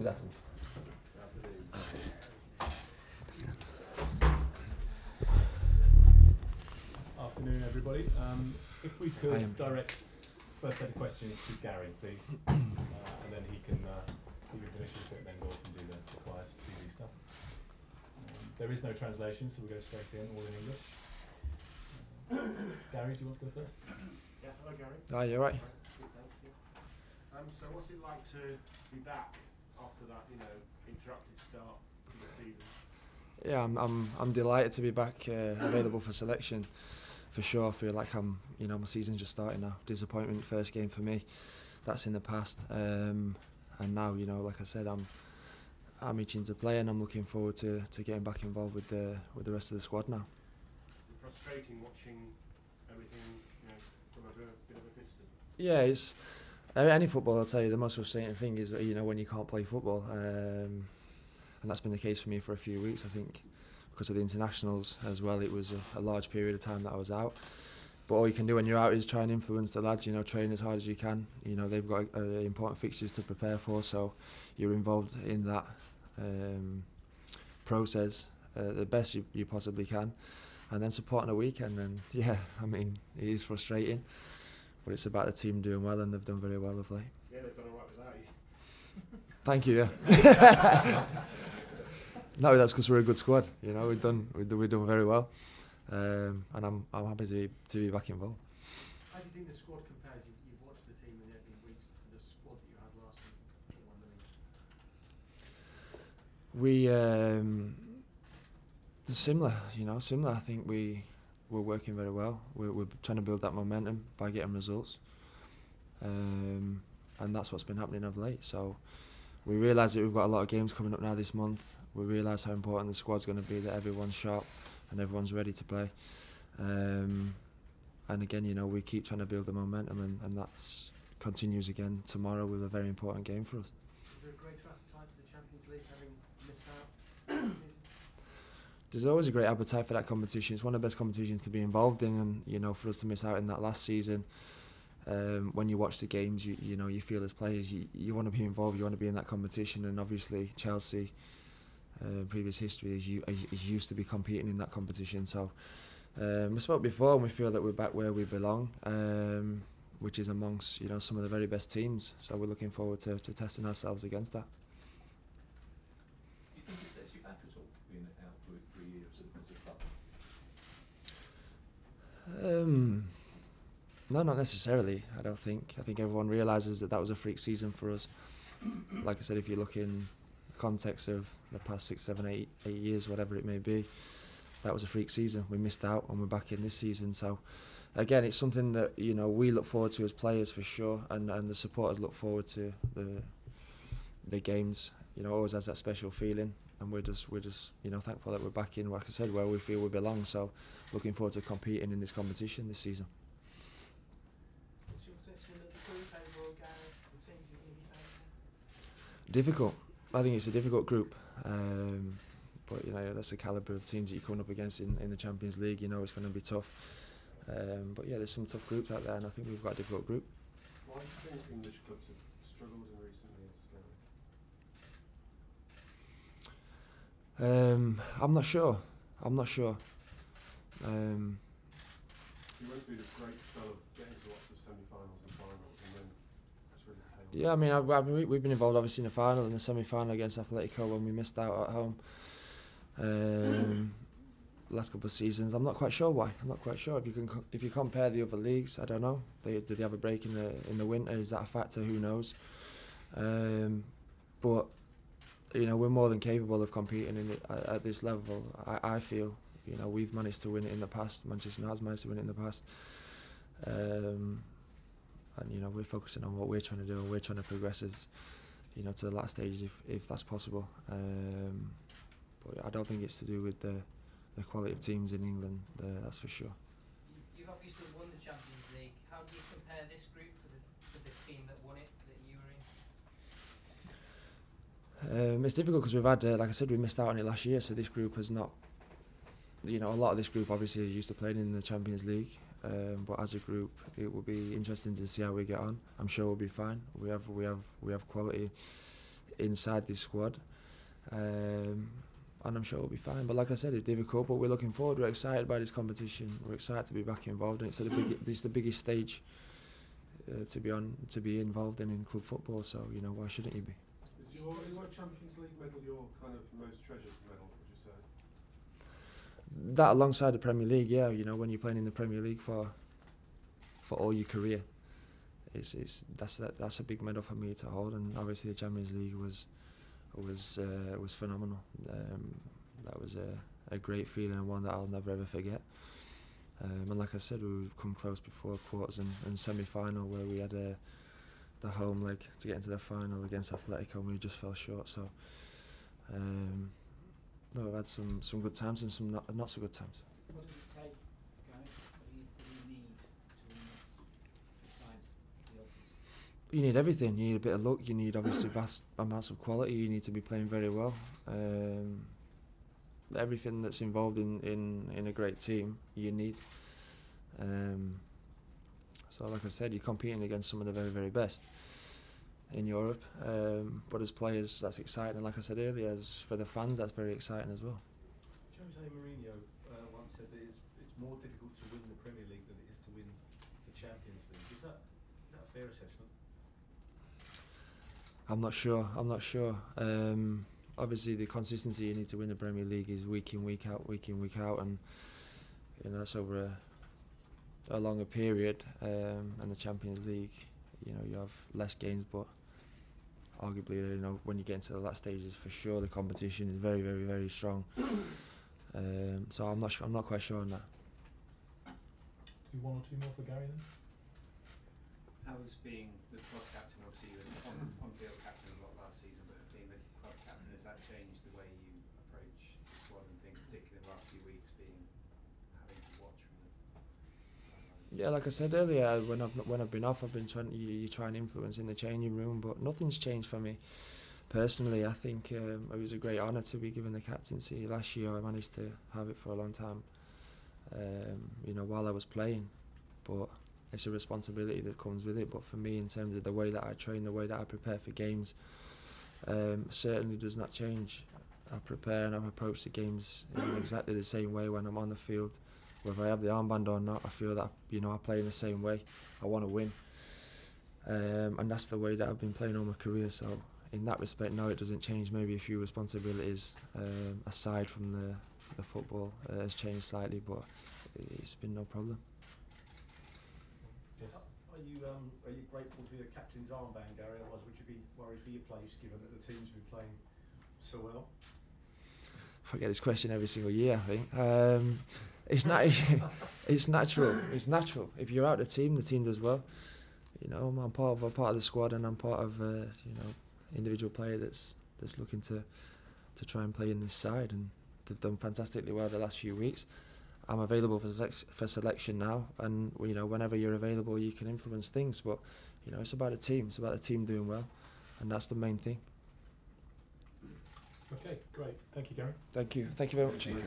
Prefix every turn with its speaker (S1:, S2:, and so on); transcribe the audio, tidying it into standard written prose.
S1: Good afternoon.
S2: Afternoon, everybody. If we could direct first set of questions to Gary, please, and then he can finish his bit, and then Laura can do the quiet TV stuff. There is no translation, so we'll go straight in, all in English. Gary, do you want to go first?
S3: Yeah, hello Gary.
S4: Hi, you alright?
S3: So what's it like to be back after that, interrupted start to the season?
S4: Yeah, I'm delighted to be back, available for selection. For sure, I feel like my season's just starting now. Disappointment, first game for me. That's in the past, and now, like I said, I'm itching to play, and I'm looking forward to getting back involved with the rest of the squad now.
S3: It's frustrating watching everything, from a bit of a distance.
S4: Yeah, it's any football. I'll tell you, the most frustrating thing is when you can't play football, and that's been the case for me for a few weeks. I think because of the internationals as well, it was a large period of time that I was out. But all you can do when you're out is try and influence the lads. Train as hard as you can. They've got important fixtures to prepare for, so you're involved in that process the best you possibly can, and then supporting a weekend. And yeah, it is frustrating, but it's about the team doing well, and they've done very well of late.
S3: Yeah, they've done all right without you.
S4: Thank you. Yeah. No, that's because we're a good squad. We've done very well, and I'm happy to be back involved.
S3: How do you think the squad compares? You've watched the team in weeks to the squad that you had last season.
S4: Similar. Similar. I think we're working very well. We're trying to build that momentum by getting results, and that's what's been happening of late. So we realise that we've got a lot of games coming up now this month. We realise how important the squad's going to be, that everyone's sharp and everyone's ready to play. And again, we keep trying to build the momentum, and that continues again tomorrow with a very important game for us.
S3: Is there a greater appetite for the Champions League, having missed out?
S4: There's always a great appetite for that competition. It's one of the best competitions to be involved in, and for us to miss out in that last season, when you watch the games, you feel as players you want to be involved, you want to be in that competition. And obviously Chelsea, previous history is used to be competing in that competition. So we spoke before, and we feel that we're back where we belong, which is amongst some of the very best teams. So we're looking forward to testing ourselves against that.
S1: Do you think it sets you back at all, being out for 3 years as a club?
S4: No, not necessarily. I don't think. I think everyone realises that was a freak season for us. Like I said, if you look in the context of the past 6, 7, 8 years, whatever it may be, that was a freak season. We missed out, and we're back in this season. So, again, it's something that we look forward to as players for sure, and the supporters look forward to the games. Always has that special feeling, and we're just thankful that we're back in, like I said, where we feel we belong. So, looking forward to competing in this competition this season. Difficult. I think it's a difficult group, but that's the calibre of teams that you're coming up against in the Champions League. It's going to be tough, but yeah, there's some tough groups out there, and I think we've got a difficult group.
S3: Why do you think English clubs have struggled in recent years?
S4: I'm not sure.
S3: You went through the great spell of getting to lots of semi-finals and finals, and then that's really tailed.
S4: Yeah, we've been involved obviously in the final and the semi-final against Atletico when we missed out at home. Last couple of seasons, I'm not quite sure why. I'm not quite sure if you compare the other leagues. I don't know. Did they have a break in the winter? Is that a factor? Who knows? But we're more than capable of competing at this level. I feel. We've managed to win it in the past. Manchester United has managed to win it in the past. And we're focusing on what we're trying to do, and we're trying to progress as to the last stages if that's possible. But I don't think it's to do with the quality of teams in England, that's for sure.
S5: You've obviously won the Champions League. How do you compare this group to the team that won it, that you were in?
S4: It's difficult because we've had, like I said, we missed out on it last year, so this group has not. A lot of this group obviously is used to playing in the Champions League. But as a group, it will be interesting to see how we get on. I'm sure we'll be fine. We have quality inside this squad. And I'm sure we'll be fine. But like I said, it's difficult, but we're looking forward. We're excited by this competition. We're excited to be back involved, and it's the biggest stage to be involved in club football. So why shouldn't you be?
S6: Is your Champions League medal your kind of most treasured medal? Would you say?
S4: That alongside the Premier League, yeah. When you're playing in the Premier League for all your career, that's a big medal for me to hold. And obviously the Champions League was phenomenal. That was a great feeling, and one that I'll never ever forget. And like I said, we've come close before quarters and semi-final, where we had the home leg to get into the final against Atletico, and we just fell short. So no, we've had some good times and some not so good times.
S5: What does it take, Gary? What do you need to win this, besides the obvious?
S4: You need everything. You need a bit of luck. You need obviously vast amounts of quality. You need to be playing very well. Everything that's involved in a great team, you need. So like I said, you're competing against some of the very, very best in Europe. But as players, that's exciting. And like I said earlier, as for the fans, that's very exciting as well.
S6: Jose Mourinho once said that it's more difficult to win the Premier League than it is to win the Champions League. Is that a fair assessment?
S4: I'm not sure. Obviously, the consistency you need to win the Premier League is week in, week out, and that's over a longer period. And the Champions League, you have less games, but arguably, when you get into the last stages, for sure the competition is very, very, very strong. So I'm not quite sure on that.
S2: Do one or two more for Gary then?
S7: How was being the club captain? Obviously, you were on-field captain a lot last season, but being the club captain, has that changed the way you approach the squad and things, particularly in the last few weeks, having to watch from the sideline?
S4: Yeah, like I said earlier, when I've been off, I've been trying. You try and influence in the changing room, but nothing's changed for me personally. I think it was a great honour to be given the captaincy last year. I managed to have it for a long time, while I was playing, but it's a responsibility that comes with it. But for me, in terms of the way that I train, the way that I prepare for games, certainly does not change. I prepare and I approach the games in exactly the same way when I'm on the field. Whether I have the armband or not, I feel that I play in the same way. I want to win, and that's the way that I've been playing all my career. So in that respect, no, it doesn't change. Maybe a few responsibilities aside from the football has changed slightly, but it's been no problem.
S2: Yes.
S6: Are you grateful for your captain's armband, Gary? Otherwise, would you be worried for your place, given that the team's been playing so well?
S4: I get this question every single year, I think. It's natural. It's natural. If you're out the team does well. I'm part of the squad, and I'm part of individual player that's looking to try and play in this side, and they've done fantastically well the last few weeks. I'm available for selection now, and whenever you're available, you can influence things. But it's about a team. It's about the team doing well, and that's the main thing.
S2: Okay, great. Thank you, Gary.
S4: Thank you. Thank you very much.
S1: Thank you.